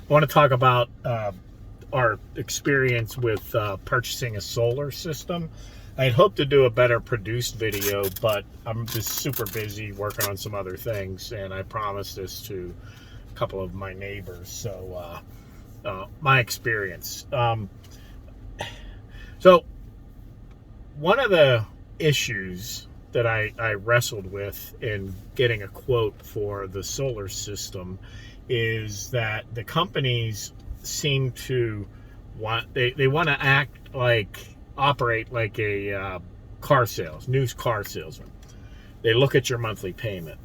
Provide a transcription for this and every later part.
I want to talk about our experience with purchasing a solar system. I had hoped to do a better produced video, but I'm just super busy working on some other things, and I promised this to a couple of my neighbors. So, my experience. So, one of the issues that I wrestled with in getting a quote for the solar system is that the companies seem to they want to operate like a used car salesman. They look at your monthly payment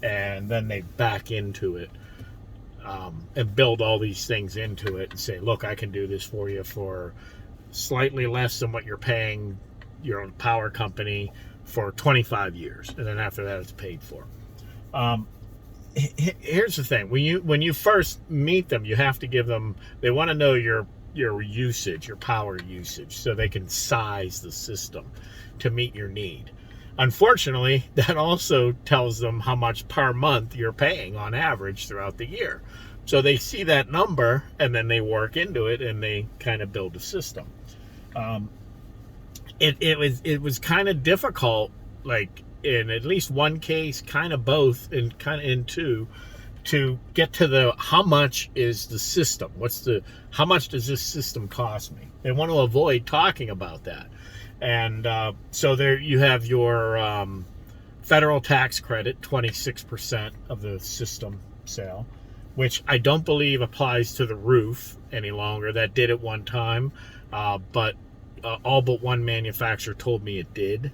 and then they back into it, and build all these things into it and say, look, I can do this for you for slightly less than what you're paying your own power company for 25 years, and then after that it's paid for. Here's the thing: when you first meet them, you have to give them. They want to know your usage, your power usage, so they can size the system to meet your need. Unfortunately, that also tells them how much per month you're paying on average throughout the year. So they see that number and then they work into it and they kind of build a system. It was kind of difficult, like in at least one case, kind of both, and kind of in two, to get to the how much is the system? How much does this system cost me? They want to avoid talking about that. And so there you have your federal tax credit, 26% of the system sale, which I don't believe applies to the roof any longer. That did at one time, but all but one manufacturer told me it did.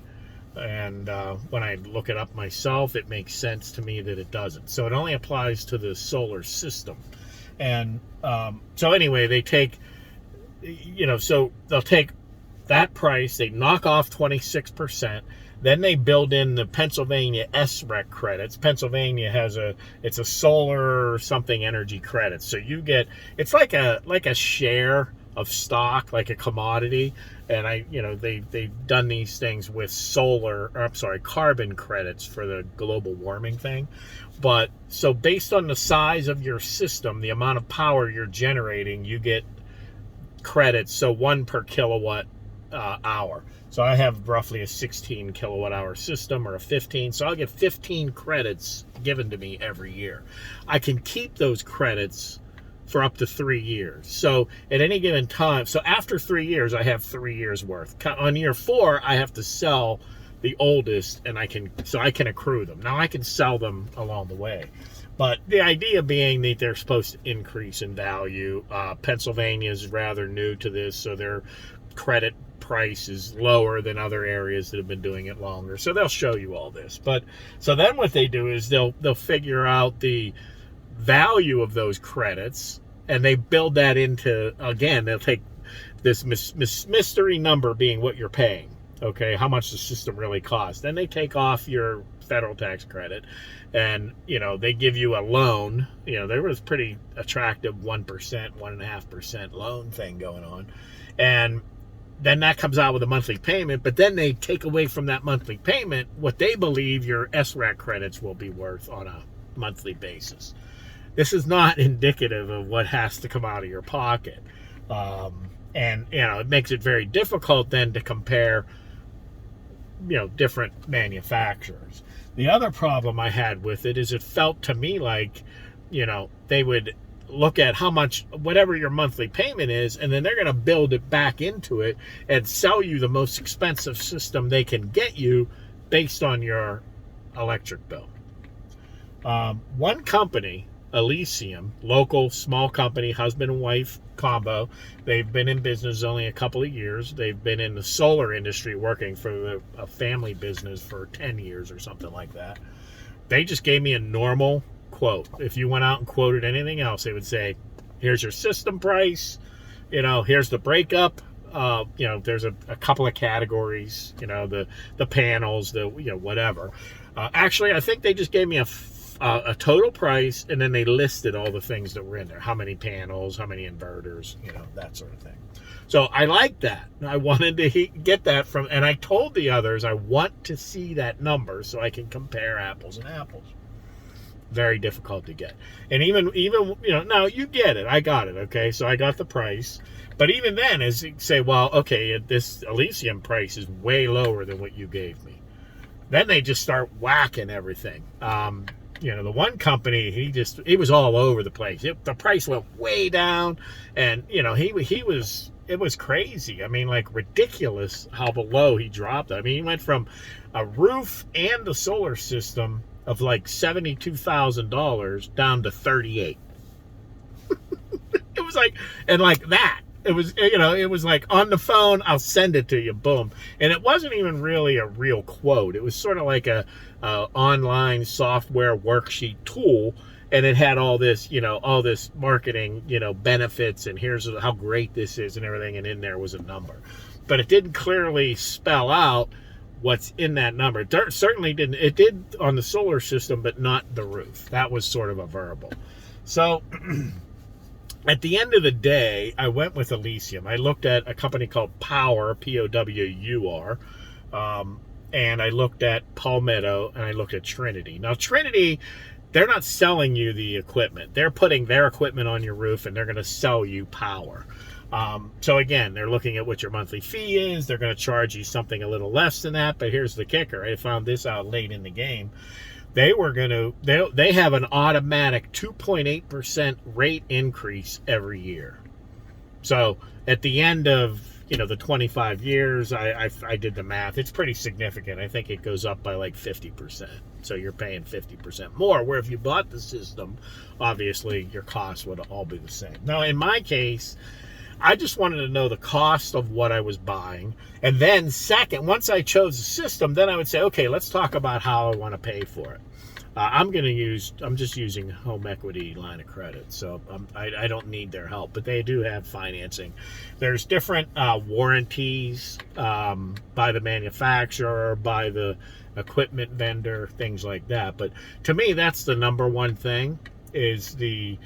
And when I look it up myself, it makes sense to me that it doesn't. So it only applies to the solar system. And so anyway, they take, so they'll take that price, they knock off 26%, then they build in the Pennsylvania SREC credits. Pennsylvania it's a solar something energy credit. So you get, it's like a share of stock, like a commodity. And they've done these things with carbon credits for the global warming thing. But so based on the size of your system, the amount of power you're generating, you get credits. So 1 per kilowatt hour. So I have roughly a 16 kilowatt hour system, or a 15. So I'll get 15 credits given to me every year. I can keep those credits for up to 3 years. So at any given time, so after 3 years, I have 3 years worth. On year 4, I have to sell the oldest, and I can accrue them. Now I can sell them along the way. But the idea being that they're supposed to increase in value. Pennsylvania is rather new to this, so their credit price is lower than other areas that have been doing it longer. So they'll show you all this. But so then what they do is they'll figure out the value of those credits, and they build that into, again, they'll take this mystery number being what you're paying, okay, how much the system really costs. Then they take off your federal tax credit, and they give you a loan. There was pretty attractive 1%, 1.5% loan thing going on, and then that comes out with a monthly payment. But then they take away from that monthly payment what they believe your SRAC credits will be worth on a monthly basis. This is not indicative of what has to come out of your pocket. And it makes it very difficult then to compare different manufacturers. The other problem I had with it is it felt to me like they would look at how much, whatever your monthly payment is, and then they're going to build it back into it and sell you the most expensive system they can get you based on your electric bill. One company, Elysium, local small company, husband and wife combo. They've been in business only a couple of years. They've been in the solar industry working for a family business for 10 years or something like that. They just gave me a normal quote. If you went out and quoted anything else, they would say, here's your system price, here's the breakup. There's a couple of categories, the panels, whatever. Actually, I think they just gave me a total price, and then they listed all the things that were in there. How many panels, how many inverters, that sort of thing. So I like that. I wanted to get that and I told the others I want to see that number so I can compare apples and apples. very difficult to get. And even now you get it. I got it. Okay, so I got the price. But even then, as you say, well, okay, this Elysium price is way lower than what you gave me. Then they just start whacking everything. The one company, he was all over the place. The price went way down, and it was crazy. I mean, like ridiculous how below he dropped. I mean, he went from a roof and the solar system of like $72,000 down to 38. It was like, and like that. It was like on the phone, I'll send it to you, boom. And it wasn't even really a real quote. It was sort of like a online software worksheet tool, and it had all this marketing, benefits, and here's how great this is and everything, and in there was a number. But it didn't clearly spell out what's in that number. It certainly didn't. It did on the solar system, but not the roof. That was sort of a verbal. So at the end of the day, I went with Elysium. I looked at a company called Power, P-O-W-U-R, and I looked at Palmetto, and I looked at Trinity. Now, Trinity, they're not selling you the equipment. They're putting their equipment on your roof, and they're going to sell you power. So again, they're looking at what your monthly fee is. They're going to charge you something a little less than that. But here's the kicker. I found this out late in the game. They have an automatic 2.8% rate increase every year. So at the end of the 25 years, I did the math. It's pretty significant. I think it goes up by like 50%. So you're paying 50% more. Where if you bought the system, obviously your costs would all be the same. Now in my case, I just wanted to know the cost of what I was buying. And then second, once I chose the system, then I would say, okay, let's talk about how I want to pay for it. I'm just using home equity line of credit, so I don't need their help, but they do have financing. There's different warranties by the manufacturer, by the equipment vendor, things like that. But to me, that's the number one thing, is the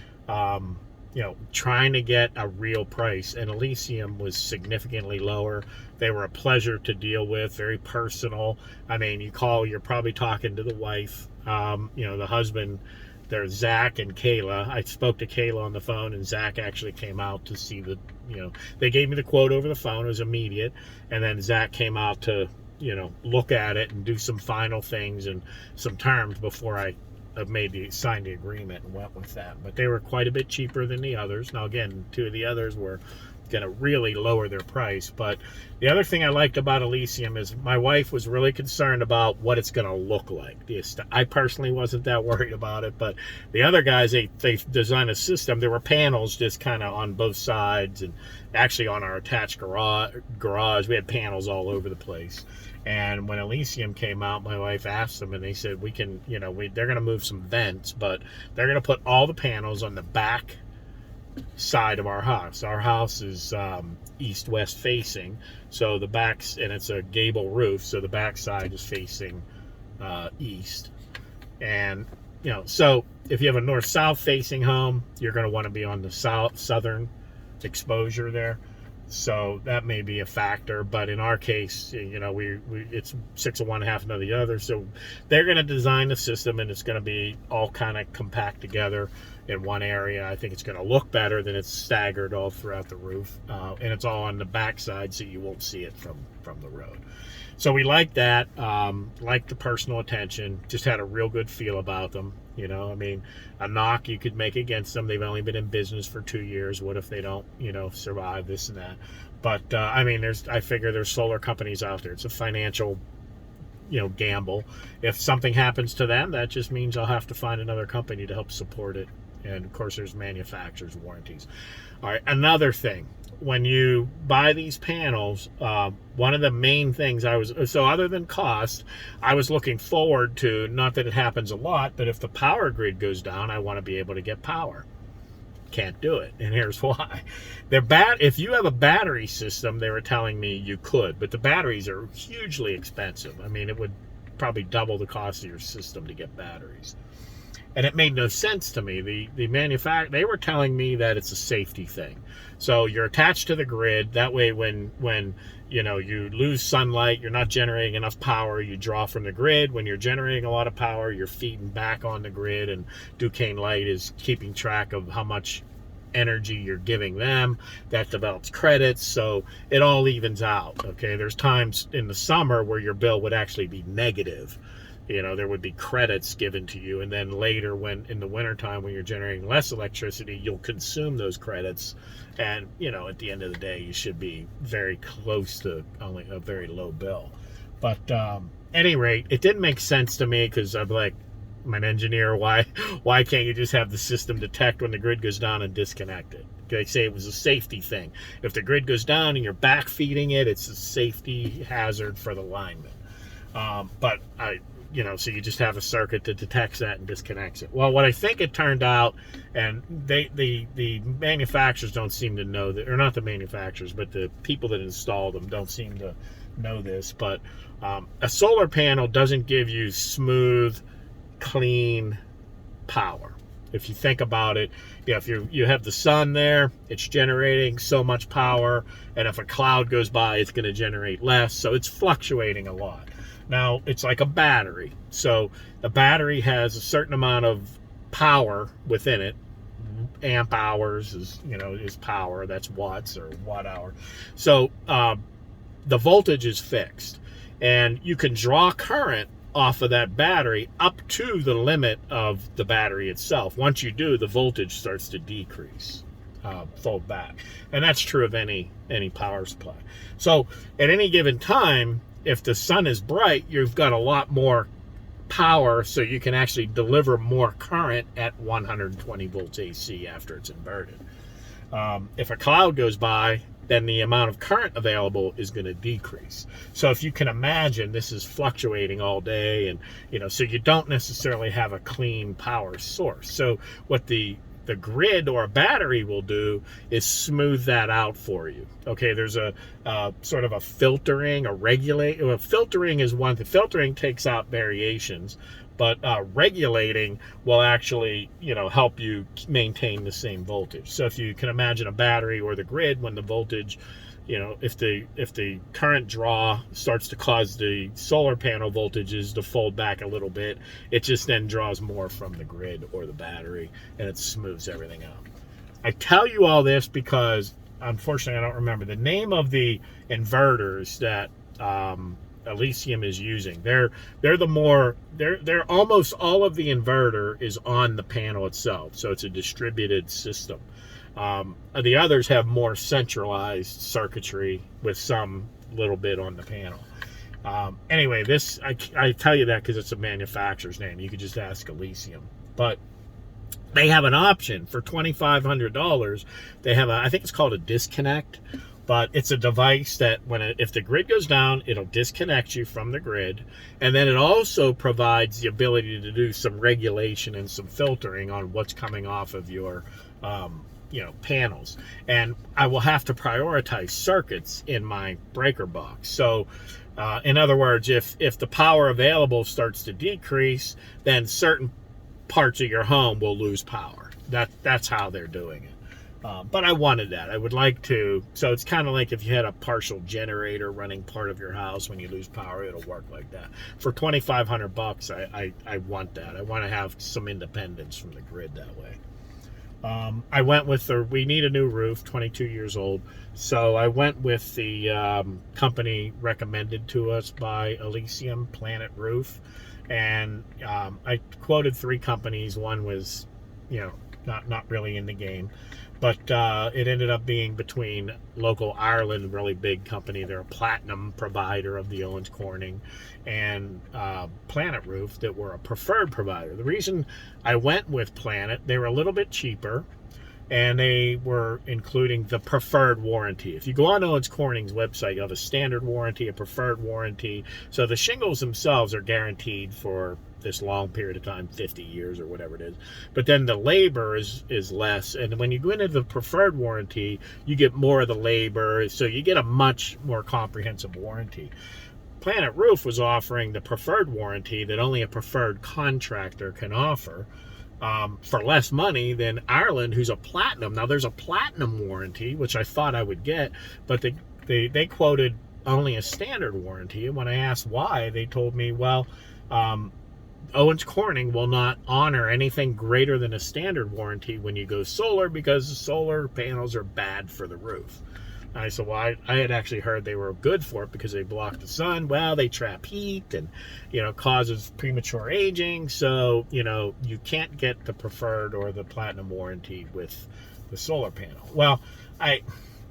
trying to get a real price. And Elysium was significantly lower. They were a pleasure to deal with, very personal. I mean, you're probably talking to the wife, the husband. There's Zach and Kayla. I spoke to Kayla on the phone, and Zach actually came out to see they gave me the quote over the phone. It was immediate. And then Zach came out to, look at it and do some final things and some terms before I signed the agreement and went with that. But they were quite a bit cheaper than the others. Now again, two of the others were going to really lower their price. But the other thing I liked about Elysium is my wife was really concerned about what it's going to look like. I personally wasn't that worried about it, but the other guys, they designed a system. There were panels just kind of on both sides, and actually on our attached garage we had panels all over the place. And when Elysium came out, my wife asked them, and they said, we can, they're going to move some vents, but they're going to put all the panels on the back side of our house. Our house is east-west facing, so the back's, and it's a gable roof, so the back side is facing east. And, so if you have a north-south facing home, you're going to want to be on the southern exposure there. So that may be a factor, but in our case, it's 6 of one, half of the other. So they're going to design the system, and it's going to be all kind of compact together in one area. I think it's going to look better than it's staggered all throughout the roof, and it's all on the backside, so you won't see it from the road. So we like that, like the personal attention, just had a real good feel about them. A knock you could make against them. They've only been in business for 2 years. What if they don't, survive this and that? But, I figure there's solar companies out there. It's a financial, gamble. If something happens to them, that just means I'll have to find another company to help support it. And, of course, there's manufacturer's warranties. All right, another thing. When you buy these panels, one of the main things other than cost, I was looking forward to, not that it happens a lot, but if the power grid goes down, I want to be able to get power. Can't do it, and here's why. If you have a battery system, they were telling me you could, but the batteries are hugely expensive. I mean, it would probably double the cost of your system to get batteries. And it made no sense to me. The manufacturer, they were telling me that it's a safety thing. So you're attached to the grid. That way when you lose sunlight, you're not generating enough power, you draw from the grid. When you're generating a lot of power, you're feeding back on the grid, and Duquesne Light is keeping track of how much energy you're giving them. That develops credits, so it all evens out. Okay, there's times in the summer where your bill would actually be negative. There would be credits given to you, and then later, when in the wintertime, when you're generating less electricity, you'll consume those credits, and at the end of the day, you should be very close to only a very low bill. But any rate, it didn't make sense to me, because I'm like, I'm an engineer, why can't you just have the system detect when the grid goes down and disconnect it? They say it was a safety thing. If the grid goes down and you're back feeding it, it's a safety hazard for the lineman. But so you just have a circuit that detects that and disconnects it. Well, what I think it turned out, and the manufacturers don't seem to know that, or not the manufacturers, but the people that installed them don't seem to know this, but a solar panel doesn't give you smooth, clean power. If you think about it, if you have the sun there, it's generating so much power, and if a cloud goes by, it's going to generate less, so it's fluctuating a lot. Now, it's like a battery. So the battery has a certain amount of power within it. Amp hours is power. That's watts or watt hour. So the voltage is fixed, and you can draw current off of that battery up to the limit of the battery itself. Once you do, the voltage starts to decrease, fold back, and that's true of any power supply. So at any given time, if the sun is bright, you've got a lot more power, so you can actually deliver more current at 120 volts AC after it's inverted. If a cloud goes by, then the amount of current available is going to decrease. So if you can imagine, this is fluctuating all day, and so you don't necessarily have a clean power source. So what the grid or a battery will do is smooth that out for you. Okay, there's a sort of a filtering, filtering is one thing. Filtering takes out variations, but regulating will actually, help you maintain the same voltage. So if you can imagine a battery or the grid, when the voltage, if the current draw starts to cause the solar panel voltages to fold back a little bit, it just then draws more from the grid or the battery, and it smooths everything out. I tell you all this because, unfortunately, I don't remember the name of the inverters that Elysium is using. They're almost all of the inverter is on the panel itself, so it's a distributed system. The others have more centralized circuitry with some little bit on the panel. Anyway, this I tell you that because it's a manufacturer's name. You could just ask Elysium. But they have an option for $2,500. They have I think it's called a disconnect, but it's a device that if the grid goes down, it'll disconnect you from the grid, and then it also provides the ability to do some regulation and some filtering on what's coming off of your panels. And I will have to prioritize circuits in my breaker box. So in other words, if the power available starts to decrease, then certain parts of your home will lose power. That's how they're doing it. But I wanted that. I would like to. So it's kind of like if you had a partial generator running part of your house. When you lose power, it'll work like that. For $2,500, I want that. I want to have some independence from the grid that way. I went with we need a new roof, 22 years old. So I went with the company recommended to us by Elysium, Planet Roof. And I quoted 3 companies. One was, not really in the game. But it ended up being between local Ireland, really big company. They're a platinum provider of the Owens Corning, and Planet Roof that were a preferred provider. The reason I went with Planet, they were a little bit cheaper, and they were including the preferred warranty. If you go on Owens Corning's website, you have a standard warranty, a preferred warranty. So the shingles themselves are guaranteed for this long period of time, 50 years or whatever it is. But then the labor is less. And when you go into the preferred warranty, you get more of the labor. So you get a much more comprehensive warranty. Planet Roof was offering the preferred warranty that only a preferred contractor can offer, for less money than Ireland, who's a platinum. Now there's a platinum warranty, which I thought I would get, but they quoted only a standard warranty. And when I asked why, they told me, well, Owens Corning will not honor anything greater than a standard warranty when you go solar, because the solar panels are bad for the roof. And I said, well, I had actually heard they were good for it because they block the sun. Well, they trap heat and, causes premature aging. So, you can't get the preferred or the platinum warranty with the solar panel. Well,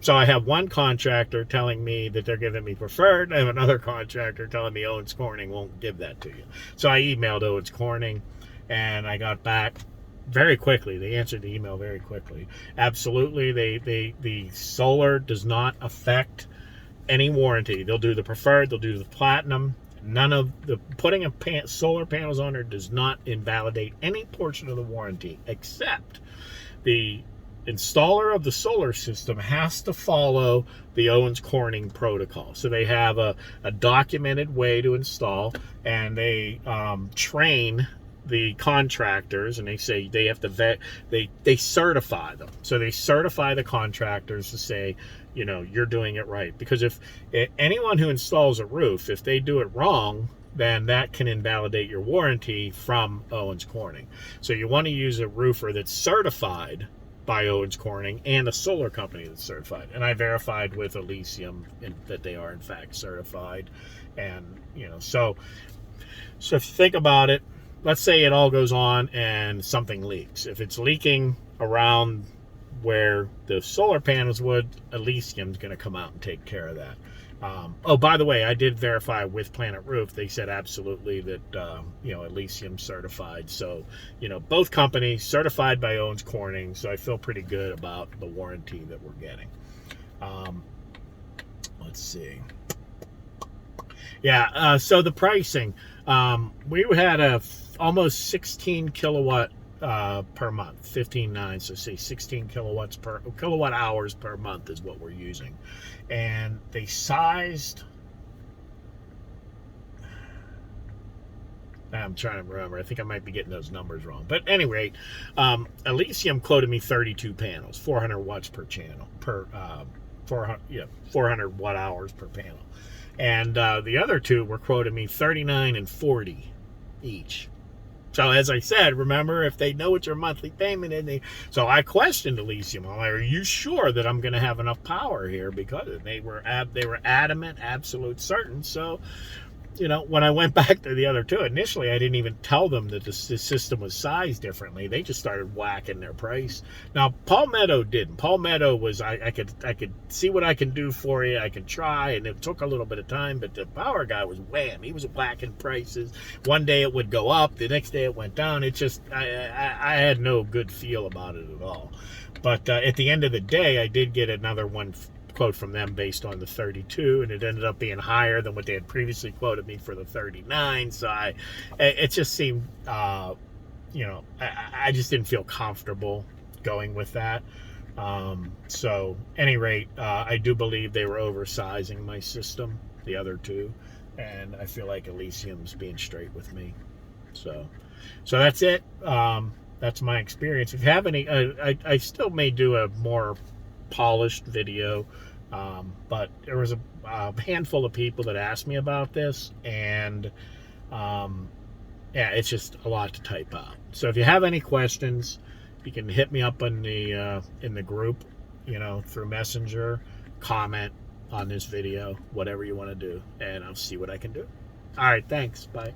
so I have one contractor telling me that they're giving me preferred. I have another contractor telling me Owens Corning won't give that to you. So I emailed Owens Corning, and I got back very quickly. They answered the email very quickly. Absolutely, the solar does not affect any warranty. They'll do the preferred, they'll do the platinum. None of the putting of solar panels on there does not invalidate any portion of the warranty, except the installer of the solar system has to follow the Owens Corning protocol. So they have a documented way to install, and they train the contractors, and they say they have to vet, they certify them. So they certify the contractors to say, you're doing it right. Because if anyone who installs a roof, if they do it wrong, then that can invalidate your warranty from Owens Corning. So you want to use a roofer that's certified by Owens Corning and a solar company that's certified. And I verified with Elysium that they are in fact certified. And so if you think about it, let's say it all goes on and something leaks. If it's leaking around where the solar panels would, Elysium's going to come out and take care of that. Oh, by the way, I did verify with Planet Roof. They said absolutely that, Elysium certified. So, both companies certified by Owens Corning. So I feel pretty good about the warranty that we're getting. Let's see. Yeah, so the pricing. We had almost 16 kilowatt per month, 15.9, so say 16 kilowatt hours per month is what we're using. And they sized, I'm trying to remember, I think I might be getting those numbers wrong, but at any rate, Elysium quoted me 32 panels, 400 watts per channel, 400 watt hours per panel. And the other two were quoting me 39 and 40 each. So as I said, remember, if they know what your monthly payment is, so I questioned Elysium. I'm like, are you sure that I'm going to have enough power here? Because they were adamant, absolute certain. So, when I went back to the other two, initially I didn't even tell them that the system was sized differently. They just started whacking their price. Now Palmetto didn't. Palmetto was I could see what I can do for you. I can try, and it took a little bit of time. But the power guy was wham. He was whacking prices. One day it would go up, the next day it went down. It just I had no good feel about it at all. But at the end of the day, I did get another one quote from them based on the 32, and it ended up being higher than what they had previously quoted me for the 39. So it just seemed, I just didn't feel comfortable going with that. So any rate, I do believe they were oversizing my system, the other two, and I feel like Elysium's being straight with me. So that's it. That's my experience. If you have any, I still may do a more polished video, but there was a handful of people that asked me about this, and it's just a lot to type out. So if you have any questions, you can hit me up in the group, through Messenger, comment on this video, whatever you want to do, and I'll see what I can do. All right, thanks. Bye.